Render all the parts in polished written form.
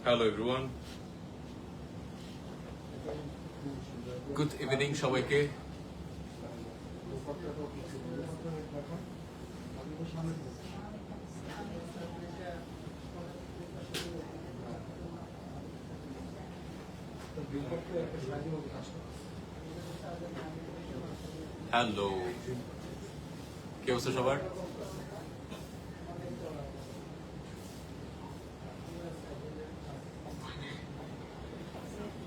Hello everyone. Good evening সবাইকে। Hello, কি অবস্থা সবার?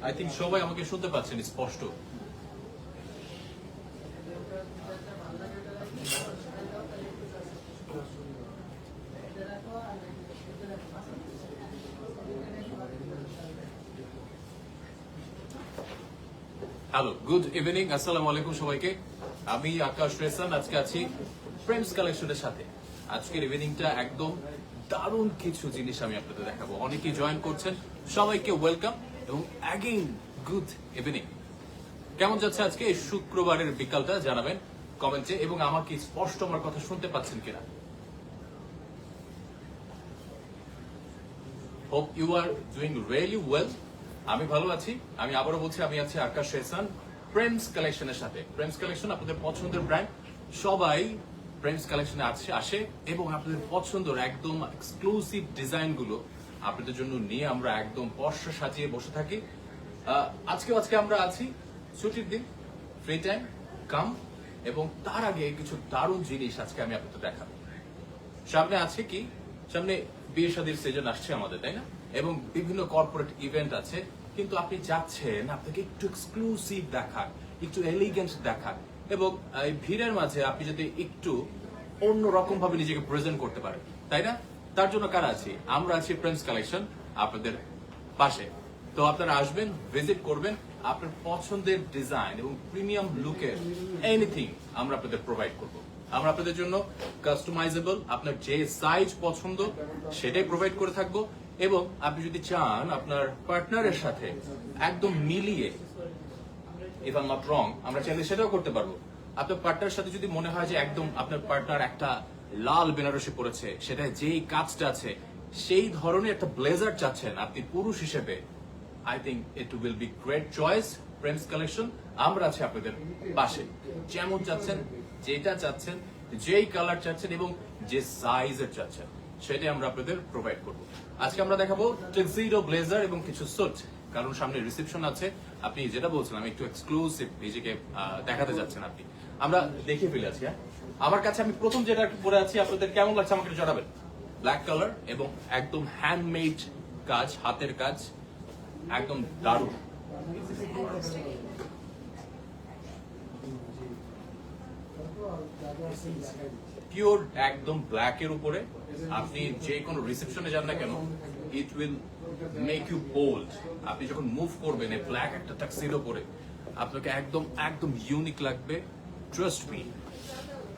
আই থিঙ্ক সবাই আমাকে শুনতে পাচ্ছেন স্পষ্ট। হ্যালো, গুড ইভিনিং, আসসালামু আলাইকুম সবাইকে। আমি আকাশ রেসান, আজকে আছি প্রেমস কালেকশনের সাথে। আজকের ইভিনিংটা একদম দারুণ কিছু জিনিস আমি আপনাদের দেখাবো। অনেকেই জয়েন করছেন, সবাইকে ওয়েলকাম এবং অ্যাগেইন গুড ইভিনিং। কেমন যাচ্ছে আজকে এই শুক্রবারের বিকালটা জানাবেন কমেন্টে, এবং আমাকে স্পষ্ট আমার কথা শুনতে পাচ্ছেন কিনা। Hope you are doing really well. আমি ভালো আছি। আমি আবারও বলছি, আমি আছি আকাশ রেসান প্রেমস কালেকশনের সাথে। প্রেমস কালেকশন আপনাদের পছন্দের ব্র্যান্ড, সবাই প্রেমস কালেকশনে আসে এবং আপনাদের পছন্দের একদম এক্সক্লুসিভ ডিজাইন গুলো আপনাদের জন্য নিয়ে আমরা একদম পর্ষা সাজিয়ে বসে থাকি। আজকে আমরা আছি ছুটির দিন, ফ্রি টাইম কাম, এবং তার আগে কিছু দারুণ জিনিস আজকে আমি আপনাদের দেখাবো। সামনে আছে কি, সামনে বিয়ে শাদীর সিজন আসছে আমাদের, তাই না? এবং বিভিন্ন কর্পোরেট ইভেন্ট আছে, কিন্তু আপনি চাচ্ছেন আপনাকে একটু এক্সক্লুসিভ দেখান, একটু এলিগেন্ট দেখান, এবং এই ভিড়ের মাঝে আপনি যদি একটু অন্যরকম ভাবে নিজেকে প্রেজেন্ট করতে পারেন, তাই না? তার জন্য কারা আছি? আমরা আছি প্রেমস কালেকশন আপনাদের পাশে। তো আপনারা আসবেন, ভিজিট করবেন, আপনার পছন্দের ডিজাইন এবং প্রিমিয়াম লুকের এনিথিং আমরা আপনাদের প্রোভাইড করব। আমরা আপনাদের জন্য কাস্টমাইজেবল, আপনার যে সাইজ পছন্দ সেটাই প্রোভাইড করে থাকবো। এবং আপনি যদি চান আপনার পার্টনারের সাথে একদম মিলিয়ে, if I am not wrong, আমরা চাইলে সেটাও করতে পারবো। আপনার পার্টনারের সাথে যদি মনে হয় যে একদম আপনার পার্টনার একটা লাল বেনারসি পরেছে, সেটা যেই কাজটা আছে সেই ধরনের একটা ব্লেজার চাচ্ছেন আপনি পুরুষ হিসেবে, I think it will be great choice. Prem's collection আমরা আছি আপনাদের পাশে। যেমন চাচ্ছেন, যেটা চাচ্ছেন, যেই কালার চাচ্ছেন এবং যে সাইজের চাচ্ছেন, সেটাই আমরা আপনাদের প্রোভাইড করব। আজকে আমরা দেখাবো টাক্সিডো ব্লেজার এবং কিছু স্যুট, কারণ সামনে রিসেপশন আছে। আপনি যেটা বলছিলাম একটু এক্সক্লুসিভ নিজেকে দেখাতে যাচ্ছেন আপনি, আমরা দেখে ফেলে আছি। আমার কাছে আমি প্রথম যেটা পরে আছি, আপনাদের কেমন লাগছে আমাকে জানাবেন। ব্ল্যাক কালার এবং একদম হ্যান্ডমেড কাজ, হাতের কাজ, একদম দারুণ। পিওর একদম ব্ল্যাক এর উপরে আপনি যে কোনো রিসেপশনে যান না কেন, it will make you bold. আপনি যখন মুভ করবেন এই ব্ল্যাক একটা টাক্সিডো পরে, আপনাকে একদম একদম ইউনিক লাগবে। ট্রাস্ট মি,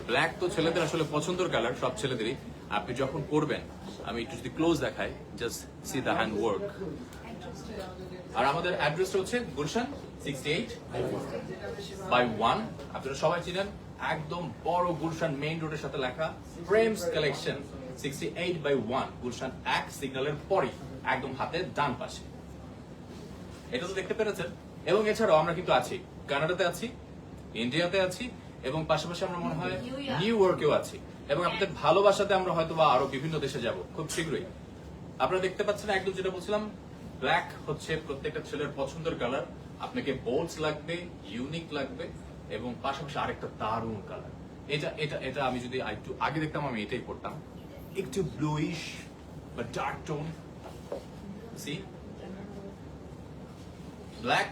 ব্ল্যাক তো ছেলেদের আসলে পছন্দের কালার, সব ছেলেদেরই। আপনি যখন করবেন, আমি একটু যদি ক্লোজ দেখাই, just see the hand work. আর আমাদের অ্যাড্রেসটা হচ্ছে গুলশান 68/1। আপনারা সবাই চিনেন, একদম বড় গুলশান মেইন রোডের সাথে লেখা প্রেমস কালেকশন, 68/1 গুলশান 1 সিগন্যালের পরে একদম হাতের ডান পাশে। এটা তো দেখতে পেরেছেন। এবং এছাড়াও আমরা কিন্তু আছি কানাডাতে, আছি ইন্ডিয়াতে, আছি এবং পাশাপাশি আমরা মনে হয় নিউ ইয়র্কেও আছি। এবং আপনাদের ভালোবাসাতে আমরা হয়তো বা আরো বিভিন্ন দেশে যাব খুব শীঘ্রই। আপনারা দেখতে পাচ্ছেন একদম যেটা বলছিলাম, ব্ল্যাক হচ্ছে প্রত্যেকটা ছেলের পছন্দের কালার। আপনাকে বোল্ড লাগবে, ইউনিক লাগবে, এবং পাশাপাশি আরেকটা দারুণ কালার। এটা এটা এটা আমি যদি একটু আগে দেখতাম, আমি এটাই করতাম। একটু ব্লুইশ বা dark tone, see black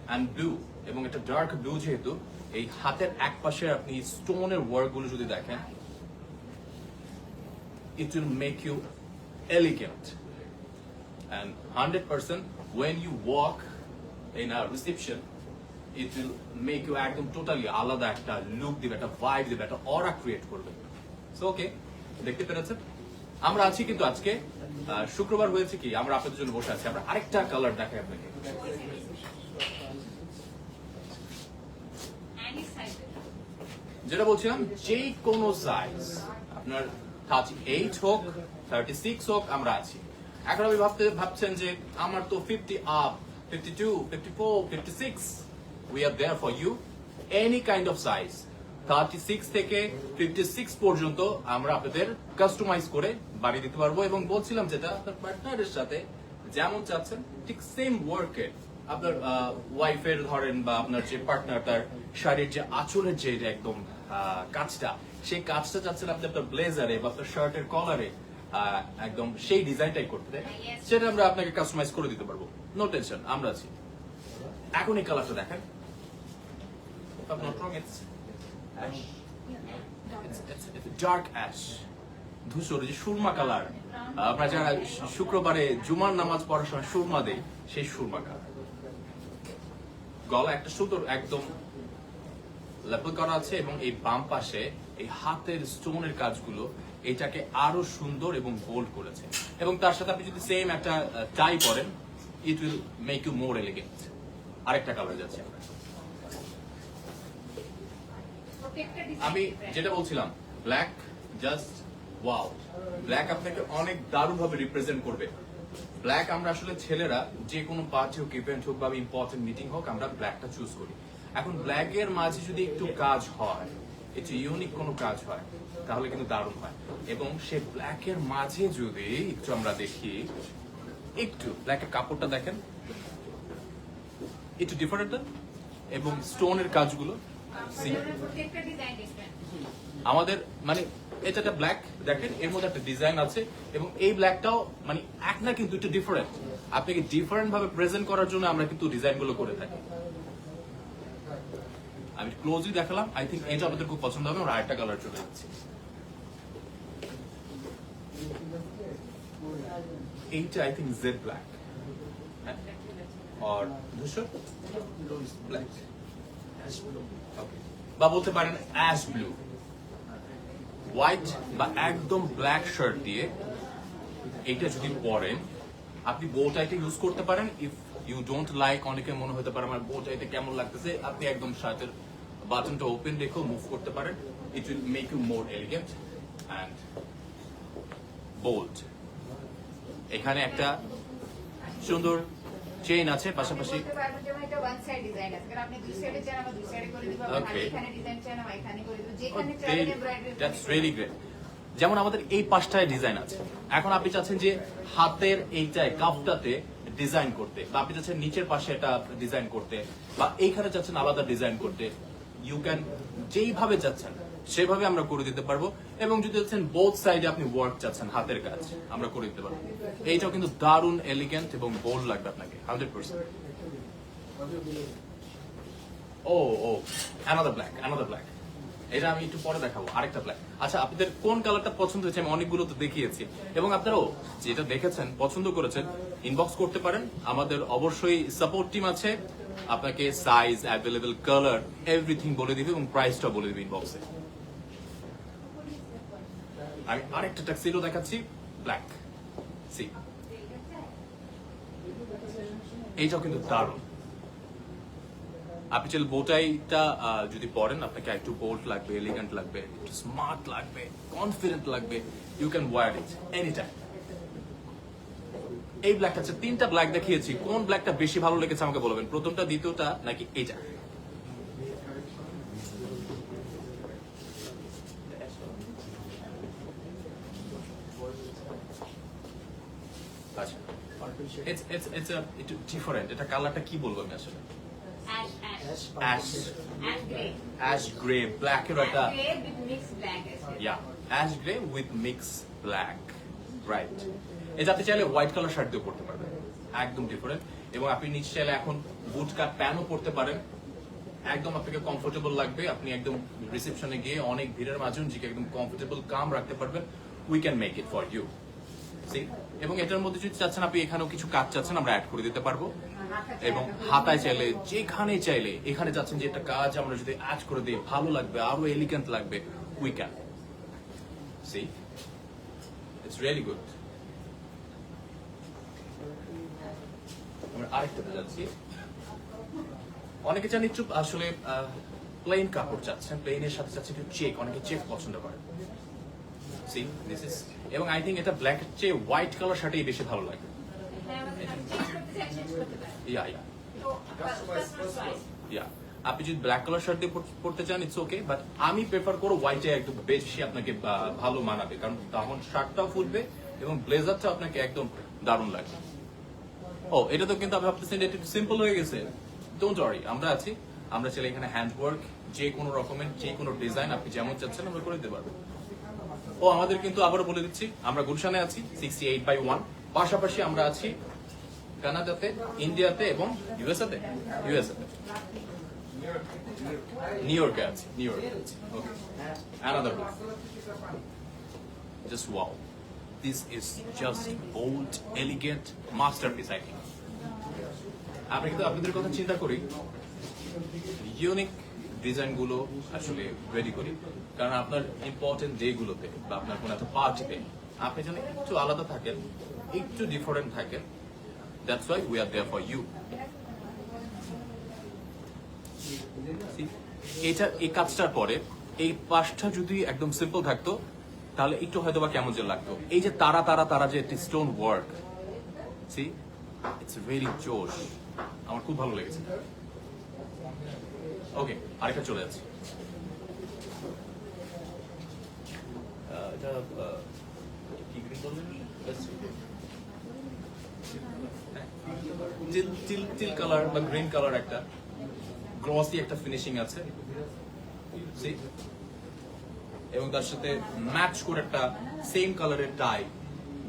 and blue, এবং এটা ডার্ক ব্লু যেহেতু, এই হাতের এক পাশে আপনি স্টোনের ওয়ার্ক গুলো যদি দেখেন, it will make you elegant, and 100% when you walk in a reception, it will make you একদম টোটালি আলাদা একটা লুক দিবে, একটা ভাইব দিবে, একটা অরা ক্রিয়েট করবে। সো ওকে, দেখতে পেরেছেন আমরা আছি। কিন্তু আজকে শুক্রবার হয়েছে কি, আমরা আপনাদের জন্য বসে আছি। আমরা আরেকটা কালার দেখাই আপনাকে। যেটা বলছিলাম যে কোনো সাইজ আপনার 38 হোক 36 হোক আমরা আছি। এখন আপনি ভাবছেন যে আমার তো 50 up 52 54 56 we are there for you any kind of size 36 থেকে 56 পর্যন্ত আমরা আপনাদের কাস্টমাইজ করে বানিয়ে দিতে পারবো। এবং বলছিলাম যেটা আপনার পার্টনারের সাথে যেমন চাচ্ছেন ঠিক সেম ওয়ার্কে আপনার ওয়াইফের ধরেন বা আপনার যে পার্টনার তার শাড়ির যে আঁচলের যে একদম কাজটা সেই কাজটা চাচ্ছেন আপনি আপনার ব্লেজারে বা আপনার শার্টের কলারে একদম সেই ডিজাইনটাই করতে সেটা আমরা আপনাকে কাস্টমাইজ করে দিতে পারবো। নো টেনশন, আমরা আছি। এখন এই কালারটা দেখেন, ডার্ক অ্যাশ ধূসর যে সুরমা কালার, আমরা যারা শুক্রবারে জুমার নামাজ পড়ার সময় সুরমা দেই সেই সুরমা কালার। গলা একটা সুন্দর একদম লেপল করা আছে এবং এই বাম পাশে এই হাতের স্টোনের কাজগুলো এটাকে আরো সুন্দর এবং বোল্ড করেছে। এবং তার সাথে আপনি যদি সেম একটা টাই পরেন it will make you more elegant. আরেকটা কালার যাচ্ছে আমরা। আমি যেটা বলছিলাম ব্ল্যাক জাস্ট ওয়াও, ব্ল্যাক আপনাকে অনেক দারুণ ভাবে রিপ্রেজেন্ট করবে। ব্ল্যাক আমরা আসলে ছেলেরা যে কোনো পার্টি হোক ইভেন্ট হোক বা ইম্পর্টেন্ট মিটিং হোক আমরা ব্ল্যাকটা চুজ করি। এখন ব্ল্যাকের মাঝে যদি একটু কাজ হয়, একটু ইউনিক কোনো কাজ হয় তাহলে কিন্তু দারুণ হয়। এবং সে ব্ল্যাকের মাঝে যদি একটু আমরা দেখি, একটু ব্ল্যাকের কাপড়টা দেখেন একটু ডিফারেন্ট এবং স্টোনের কাজগুলো আমাদের মানে এটা একটা ব্ল্যাক দেখেন এর মধ্যে একটা ডিজাইন আছে এবং এই ব্ল্যাকটাও মানে এক না কিন্তু একটু ডিফারেন্ট। আপনাকে ডিফারেন্ট ভাবে প্রেজেন্ট করার জন্য আমরা কিন্তু ডিজাইন গুলো করে থাকি। আমি ক্লোজলি দেখালাম, আই থিঙ্ক এটা আপনাদের খুব পছন্দ হবে। আমরা আরেকটা কালার চলে যাচ্ছি। এইটা আই থিঙ্ক জেড ব্ল্যাক আর ধূসর ব্ল্যাক বা বলতে পারেন অ্যাশ ব্লু, হোয়াইট বা একদম ব্ল্যাক শার্ট দিয়ে এটা যদি পরেন আপনি বো টাইটা ইউজ করতে পারেন। ইফ ইউ ডোন্ট লাইক, অনেকে মনে হতে পারে আমার বো টাইটা কেমন লাগতেছে, আপনি একদম শার্টের বাটনটা ওপেন রেখেও মুভ করতে পারেন। It will make you more elegant and bold. এখানে একটা সুন্দর চেইন আছে পাশাপাশি। যেমন আমাদের এই পাঁচটায় ডিজাইন আছে। এখন আপনি চাচ্ছেন যে হাতের এইটায় কাফটাতে ডিজাইন করতে, বা আপনি চাচ্ছেন নিচের পাশে এটা ডিজাইন করতে, বা এইখানে চাচ্ছেন আলাদা ডিজাইন করতে, ইউ ক্যান যেইভাবে চাচ্ছেন সেভাবে আমরা করে দিতে পারবো। এবং যদি চাচ্ছেন বোথ সাইডে আপনি ওয়ার্ক চাচ্ছেন হাতের কাজ আমরা করে দিতে পারবো। এইটাও কিন্তু দারুণ এলিগেন্ট এবং বোল্ড লাগবে আপনাকে 100%। ও ও অ্যানাদার ব্ল্যাক, এটা আমি একটু পরে দেখাবো। আরেকটা ব্ল্যাক। আচ্ছা, আপনাদের কোন কালারটা পছন্দ হয়েছে? আমি অনেকগুলো তো দেখিয়েছি এবং আপনারাও যেটা দেখেছেন পছন্দ করেছেন ইনবক্স করতে পারেন। আমাদের অবশ্যই সাপোর্ট টিম আছে, আপনাকে সাইজ, অ্যাভেলেবল কালার এভরিথিং বলে দিবে এবং প্রাইসটা বলে দিবে ইনবক্সে। আমি আরেকটা টাক্সিডো দেখাচ্ছি ব্ল্যাক। সি, এইটাও কিন্তু দারুণ। আপনি চাইলে বোটাইটা যদি পরেন আপনাকে একটু বোল্ড লাগবে, এলিগেন্ট লাগবে, একটু স্মার্ট লাগবে, কনফিডেন্ট লাগবে, you can wear it any time. এই ব্ল্যাকটা আছে, তিনটা ব্ল্যাক দেখিয়েছি, কোন ব্ল্যাকটা বেশি ভালো লেগেছে আমাকে বলবেন, প্রথমটা, দ্বিতীয়টা নাকি এইটা? আচ্ছা, it's different। এটা কালারটা কি বলবো আমি আসলে? অ্যাশ গ্রে ব্ল্যাক এর একটা, ash grey with mix black, right. এটা আপনি চাইলে হোয়াইট কালার শার্ট দিয়ে পড়তে পারবেন, একদম ডিফারেন্ট। এবং আপনি নিচে চাইলে এখন বুট কাট প্যান্টও পড়তে পারেন, একদম আপনাকে কমফোর্টেবল লাগবে। আপনি একদম রিসেপশনে গিয়ে অনেক ভিড়ের মাঝে নিজেকে একদম কমফোর্টেবল কাম রাখতে পারবেন। We can make it for you. এবং এটার মধ্যে যদি চাচ্ছেন আপনি এখানেও কিছু কাজ চাচ্ছেন আমরা অ্যাড করে দিতে পারবো। এবং হাতায় চাইলে, যেখানে চাইলে, এখানে চাচ্ছেন যে একটা কাজ আমরা যদি অ্যাড করে দিই ভালো লাগবে, আরো এলিগেন্ট লাগবে, we can. See, it's really good. আমরা আরেকটা যাচ্ছি। অনেকে জানি চুপ আসলে প্লেন কাপড় চাচ্ছেন, প্লেনের সাথে চাচ্ছেন একটু চেক, অনেকে চেক পছন্দ করে। সি দিস ইজ, এবং আই থিঙ্ক এটা ব্ল্যাকের চেয়ে হোয়াইট কালার শার্টেই বেশি ভালো লাগে। ইয়া ইয়া ইয়া, আপনি যদি ব্ল্যাক কালার শার্ট দিয়ে পড়তে চান ইটস ওকে, বাট আমি প্রেফার করবো হোয়াইটে একদম বেশি আপনাকে ভালো মানাবে, কারণ তখন শার্টটাও ফুটবে এবং ব্লেজারটা আপনাকে একদম দারুণ লাগবে। ও এটা তো কিন্তু আপনি ভাবতেছেন এটা একটু সিম্পল হয়ে গেছে, ডোন্ট ওয়ারি, আমরা আছি। আমরা চাইলে এখানে হ্যান্ড ওয়ার্ক, যে কোনো রকমের যে কোনো ডিজাইন আপনি যেমন চাচ্ছেন আমরা করে দিতে পারবো। ও আমাদের কিন্তু আবারও বলে দিচ্ছি, আমরা গুলশানে আছি 68/1, পাশাপাশি আমরা আছি কানাডাতে, ইন্ডিয়াতে এবং ইউএসএতে নিউ ইয়র্কে আছি, okay. Another one, just wow, this is just bold, elegant masterpiece I think. আমি কিন্তু আপনাদের কথা চিন্তা করি, ইউনিক ডিজাইন গুলো আসলে রেডি করি, কারণ আপনার ইম্পর্টেন্ট ডে গুলোতে বা আপনার কোনো একটা পার্টিতে আপনি যেন একটু আলাদা থাকেন, একটু ডিফারেন্ট থাকেন। That's why we are there for you. এটা এই কাজটার পরে এই পাশটা যদি একদম সিম্পল থাকতো তাহলে একটু হয়তো বা কেমন যে লাগতো। এই যে তারা তারা তারা যে stone work, see it's very জোশ, আমার খুব ভালো লেগেছে। ওকে, আরেকটা চলে যাচ্ছে। এটা কি গ্রিন বললেন? টিল কালার বা গ্রিন কালার, একটা গ্লসি একটা ফিনিশিং আছে, এবং তার সাথে ম্যাচ করে একটা সেম কালারের টাই,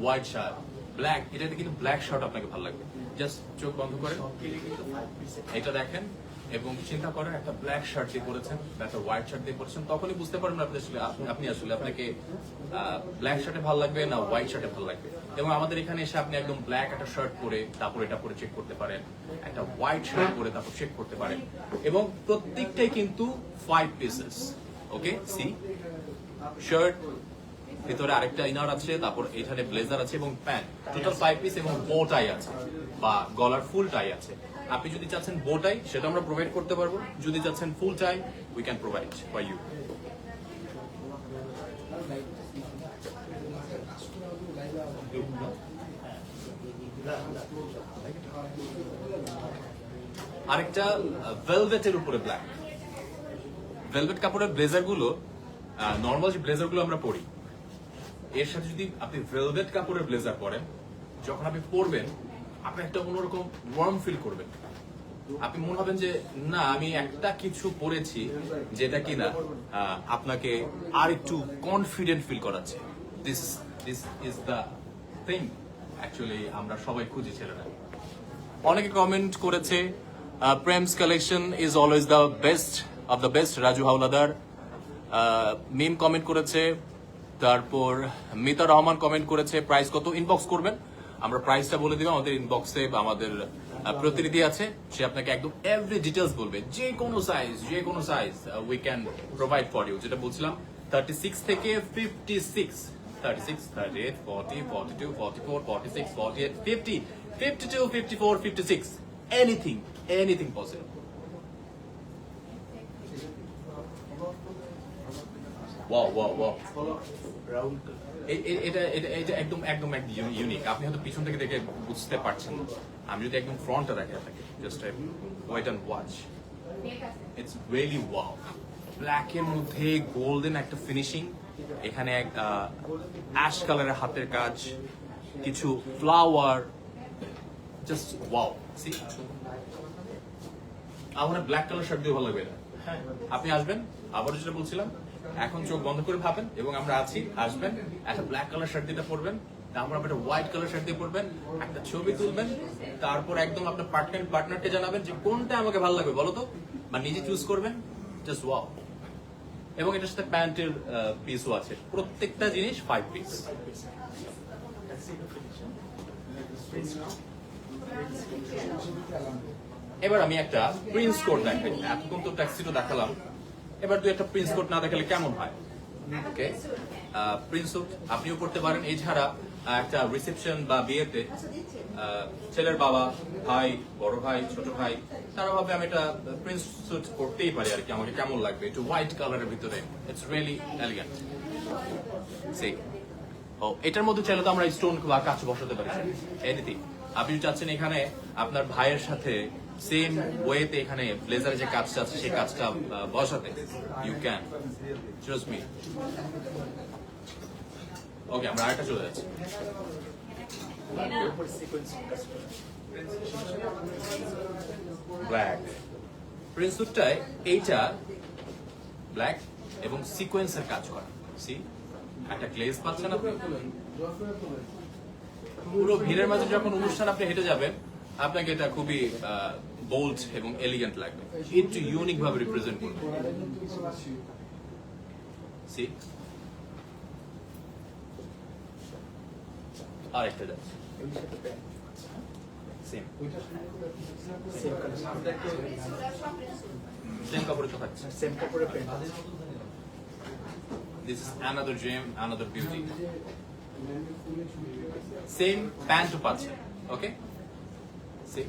হোয়াইট শার্ট, ব্ল্যাক। এটাতে কিন্তু ব্ল্যাক শার্ট আপনাকে ভালো লাগবে। জাস্ট চোখ বন্ধ করে এটা দেখেন এবং চিন্তা করেন একটা ব্ল্যাক শার্ট দিয়ে পরেছেন বা একটা হোয়াইট শার্ট দিয়ে পরেছেন, তখনই বুঝতে পারবেন আপনি আসলে আপনাকে ব্ল্যাক শার্টে ভালো লাগবে না হোয়াইট শার্টে ভালো লাগবে। এবং আমাদের এখানে এসে আপনি একদম ব্ল্যাক একটা শার্ট পরে তারপর এটা পরে চেক করতে পারেন, একটা হোয়াইট শার্ট পরে তারপর চেক করতে পারেন, এবং প্রত্যেকটাই কিন্তু 5 পিসেস। ওকে, সি শার্ট, ভিতরে আরেকটা ইনার আছে, তারপর এখানে ব্লেজার আছে এবং প্যান্ট, টোটাল 5 পিস, এবং বো টাই আছে বা গলার ফুল টাই আছে। আপনি যদি চাচ্ছেন বো টাই সেটা আমরা প্রোভাইড করতে পারবো, যদি চাচ্ছেন full tie we can provide for you. আরেকটা ভেলভেটের উপরে ব্ল্যাক, ভেলভেট কাপড়ের ব্লেজার গুলো, নর্মাল যে ব্লেজার গুলো আমরা পরি, এর সাথে যদি আপনি ভেলভেট কাপড়ের ব্লেজার পরেন, যখন আপনি পরবেন আপনি একটা অন্যরকম ওয়ার্ম ফিল করবেন। আপনি মনে হবেন যে না আমি একটা কিছু পরেছি যেটা কিনা আপনাকে আর একটু কনফিডেন্ট ফিল করাচ্ছে। This is the thing actually আমরা সবাই খুঁজি ছেলেরা। অনেকে কমেন্ট করেছে Prem's collection is always the best of the best, Raju Howlader Mim comment করেছে, তারপর মিতা রহমান কমেন্ট করেছে প্রাইস কত, ইনবক্স করবেন, আমরা প্রাইসটা বলে দিব। আমাদের ইনবক্সে আমাদের প্রতিনিধি আছে, সে আপনাকে একদম এভরি ডিটেলস বলবে, যে কোনো size we can provide for you. যেটা বলছিলাম 36 থেকে 56, 36, 38, 40, 42, 44, 46, 48, 50, 52, 54, 56, anything possible. Wow. এটা একদম ইউনিক। আপনি হয়তো পিছন থেকে দেখে বুঝতে পারছেন না, আমি যদি একদম ফ্রন্টটা দেখে আপনাকে, just wait and watch, it's really wow. Black এর মধ্যে গোল্ডেন একটা ফিনিশিং, এখানে অ্যাশ কালারের হাতের কাজ, কিছু ফ্লাওয়ার, জাস্ট ওয়াও। সি আমার ব্ল্যাক কালার শার্ট দিয়ে ভালো লাগবে না। হ্যাঁ, আপনি আসবেন, আবার যেটা বলছিলাম, এখন চোখ বন্ধ করে ভাবেন এবং আমরা আছি, আসবেন, একটা ব্ল্যাক কালার শার্ট দিয়ে পরবেন, তারপর আপনি একটা হোয়াইট কালার শার্ট দিয়ে পরবেন, একটা ছবি তুলবেন, তারপর একদম আপনার পার্টনারকে জানাবেন যে কোনটা আমাকে ভালো লাগবে বলো তো, বা নিজে চুজ করবেন, জাস্ট ওয়াও। এবং এটার সাথে প্যান্টের পিসও আছে, প্রত্যেকটা জিনিস 5 পিস। এবার আমি একটা প্রিন্স কোট দেখাই, এতক্ষণ তো ট্যাক্সিটো দেখালাম, এবার একটা প্রিন্স কোট না দেখালে কেমন হয়? ওকে, প্রিন্স কোট আপনিও পড়তে পারেন। এছাড়া একটা রিসেপশন বা বিয়েতে ছেলের বাবা, ভাই, বড় ভাই, ছোট ভাই, তারা ভাবে আমি একটা প্রিন্স স্যুট পরতেই পারি আর কি, আমাকে কেমন লাগবে একটু হোয়াইট কালারের ভিতরে, ইটস রিয়েলি এলিগেন্ট। সি ও এটার মধ্যে চাইলে তো আমরা স্টোন বা কাঁচ বসাতে পারি, এনিথিং। আপনি চাচ্ছেন এখানে আপনার ভাইয়ের সাথে সেম ওয়েতে এখানে ব্লেজারে যে কাজটা আছে সেই কাজটা বসাতে, ইউ ক্যান, ট্রাস্ট মি। ওকে, আমরা আরেকটা চলে যাচ্ছি। ব্ল্যাক প্রিন্স স্যুটটায় এইটা ব্ল্যাক এবং সিকোয়েন্সের কাজ করা। সি একটা গ্লেজ পাচ্ছেন আপনি। পুরো ভিড়ের মাঝে যখন অনুষ্ঠান আপনি হেঁটে যাবেন, আপনাকে এটা খুবই বোল্ড এবং এলিগেন্ট লাগবে, একটু ইউনিক ভাবে রিপ্রেজেন্ট করবে। সি আরেকটা যাচ্ছে সেম কাপড়ে তো থাকছে। সেম কাপড়ে pant. This is another gem, another beauty. Same pant পাচ্ছেন, okay? See,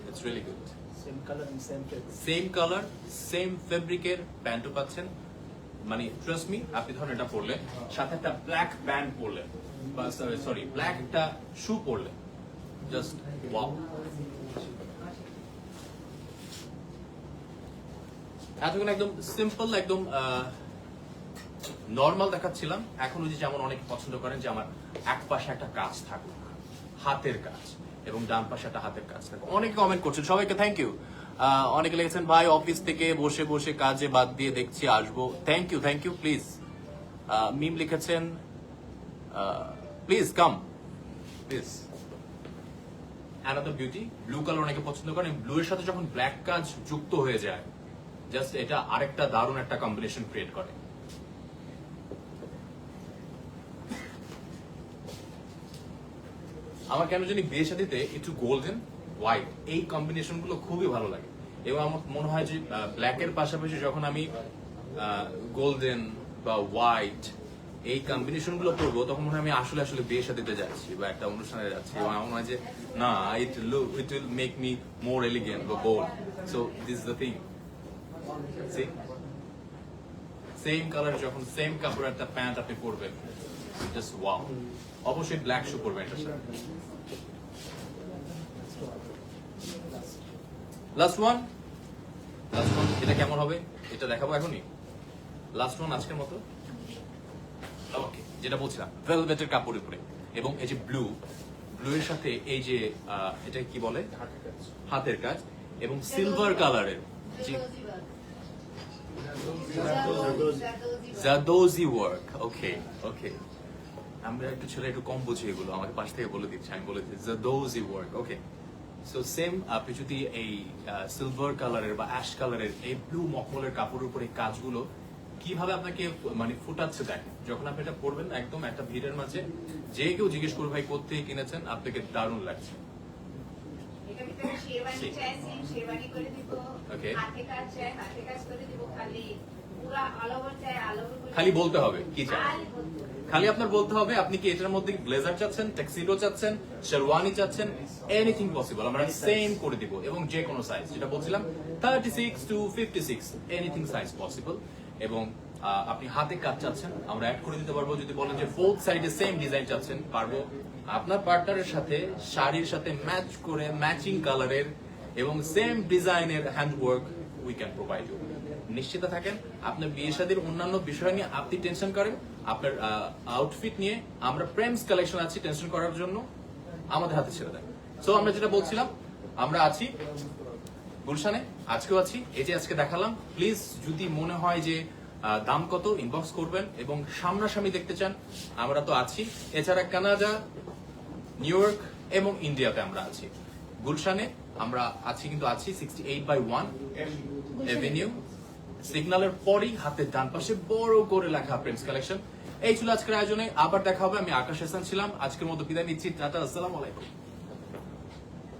it's really good. Same colour and same fabric. Same color, same fabric এর প্যান্টও পাচ্ছেন। মানে ট্রাস্ট মি, আপনি ধরুন এটা পরলে সাথে একটা ব্ল্যাক প্যান্ট পরলে, বা সরি ব্ল্যাক একটা শু পরলে, জাস্ট ওয়াও। এতক্ষণ একদম সিম্পল, একদম নর্মাল দেখাচ্ছিলাম। এখন ওই যে যেমন অনেকে পছন্দ করেন যে আমার এক পাশে একটা কাজ থাকুক, হাতের কাজ, এবং ডান পাশে একটা হাতের কাজ থাকুক। অনেকে কমেন্ট করছেন, সবাইকে থ্যাংক ইউ। অনেকে লিখেছেন ভাই অফিস থেকে বসে বসে কাজে বাদ দিয়ে দেখছি আসবো। Thank you please. মিম লিখেছেন please come please. Another beauty, blue colour অনেকে পছন্দ করেন। ব্লু এর সাথে যখন ব্ল্যাক কাজ যুক্ত হয়ে যায়, জাস্ট এটা আরেকটা দারুণ একটা কম্বিনেশন ক্রিয়েট করে। আমার কেন জানি বিয়ে শাদীতে একটু গোল্ডেন হোয়াইট এই কম্বিনেশন গুলো খুবই ভালো লাগে, এবং আমার মনে হয় যে ব্ল্যাক এর পাশাপাশি যখন আমি গোল্ডেন বা হোয়াইট এই কম্বিনেশন গুলো করবো, তখন মনে হয় আমি আসলে আসলে বিয়ে শাদীতে যাচ্ছি বা একটা অনুষ্ঠানে যাচ্ছি, এবং আমার মনে হয় যে না, it will make me more elegant বা bold. So this is the thing. Same colour যখন সেম কাপড়ের একটা প্যান্ট আপনি পরবেন, জাস্ট ওয়াও। অবশ্যই ব্ল্যাক শু পরবেন এটার সাথে। লাস্ট ওয়ান, এটা কেমন হবে এটা দেখাবো এখনই। লাস্ট ওয়ান আজকের মতো। ওকে, যেটা বলছিলাম ভেলভেটের কাপড়ের উপরে, এবং এই যে ব্লু এর সাথে এই যে এটা কি বলে, হাতের কাজ, এবং সিলভার কালারের যে জাদোজি ওয়ার্ক। ওকে, আমরা একটু ছেলে একটু কম বুঝি এগুলো, আমাকে পাশ থেকে বলে দিচ্ছে, আমি বলে দিচ্ছি জাদোজি ওয়ার্ক। ওকে, সো সেম আপনি যদি এই সিলভার কালারের বা অ্যাশ কালারের এই ব্লু মখমলের কাপড়ের উপরে কাজগুলো কিভাবে আপনাকে মানে ফুটাচ্ছে দেখেন, যখন আপনি এটা পরবেন একদম একটা ভিড়ের মাঝে, যে কেউ জিজ্ঞেস করবে ভাই কোত্থেকে কিনেছেন, আপনাকে দারুণ লাগছে। খালি বলতে হবে কি চান, খালি আপনার বলতে হবে আপনি কি এটার মধ্যে ব্লেজার চাচ্ছেন, ট্যাক্সিডো চাচ্ছেন, শেরওয়ানি চাচ্ছেন, এনিথিং পসিবল আমরা সেম করে দিব, এবং যে কোনো সাইজ, যেটা বলছিলাম 36 to 56 এনিথিং সাইজ পসিবল। এবং আপনি হাতে কাজ চাচ্ছেন, আমরা অ্যাড করে দিতে পারবো। যদি বলেন যে ফোর্থ সাইডে সেম ডিজাইন চাচ্ছেন, পারবো। আপনার পার্টনারের সাথে শাড়ির সাথে ম্যাচ করে ম্যাচিং কালারের এবং সেম ডিজাইনের handwork we can provide you. নিশ্চিত থাকেন, আপনার বিয়ে শাদীর অন্যান্য বিষয় নিয়ে আপনি টেনশন করেন, আপনার আউটফিট নিয়ে আমরা প্রেমস কালেকশন আছি টেনশন করার জন্য, আমাদের হাতে ছেড়ে দেন। সো আমরা যেটা বলছিলাম, আমরা আছি গুলশানে, আজকেও আছি, এই যে আজকে দেখালাম। প্লিজ যদি মনে হয় যে দাম কত, ইনবক্স করবেন, এবং সামনাসামনি দেখতে চান, আমরা তো আছি। এছাড়া কানাডা, নিউ ইয়র্ক এবং ইন্ডিয়াতে আমরা আছি। গুলশানে আমরা আছি, কিন্তু আছি 68/1 এভিনিউ, সিগন্যালের পরই হাতের ডান পাশে বড় করে লেখা প্রেমস কালেকশন। এই ছিল আজকের আয়োজনে, আবার দেখা হবে। আমি আকাশ হাসান ছিলাম, আজকের মতো বিদায় নিচ্ছি, টাটা, আসসালামু আলাইকুম।